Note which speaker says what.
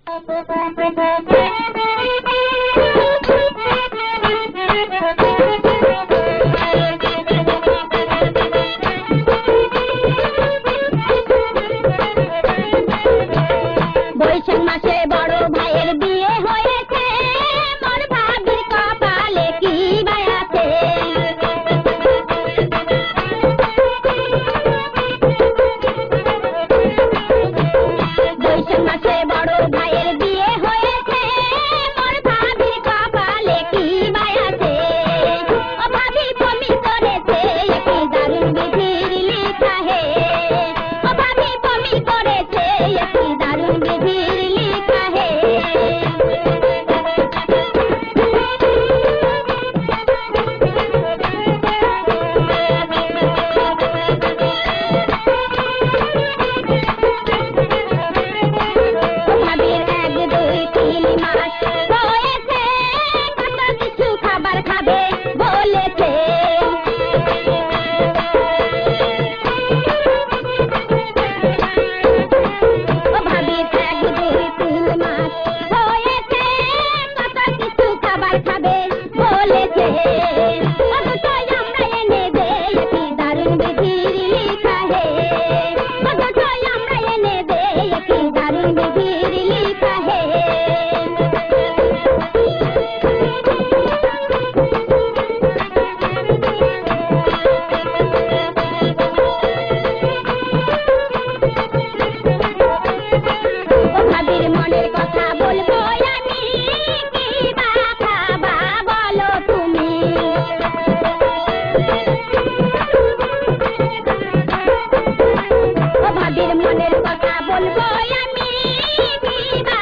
Speaker 1: বৈশাখ মাসে বড় ভাইয়ের বিয়ে হয়েছে, মোর ভাবির কপালে কি বায়াছে। বৈশাখ মাসে বড় ভাইয়ের বিয়ে হয়েছে, মোর ভাবির কপালে কি বায়াছে। ও ভাবি বমি করেছে, কি দারুণ বিধির লিখা হে। ও ভাবি বমি করেছে, কি দারুণ বিধির লিখা হে। ভাবির 1, 2, 3 মাস হয়েছে, কত কিছু খাবার খাবে বলেছে। ও ভাবির 1, 2, 3 মাস হয়েছে, কত কিছু খাবার খাবে বলেছে। অথচ আমরা এনে দেই, কি দারুণ বিধির লিখা হে। অথচ আমরা এনে দেই, কি দারুণ বিধির লিখা হে। ও ভাবির মনের কথা বলবো আমি, কি বা খাবা বলো তুমি। ও ভাবির মনের কথা বলবো আমি, কি বা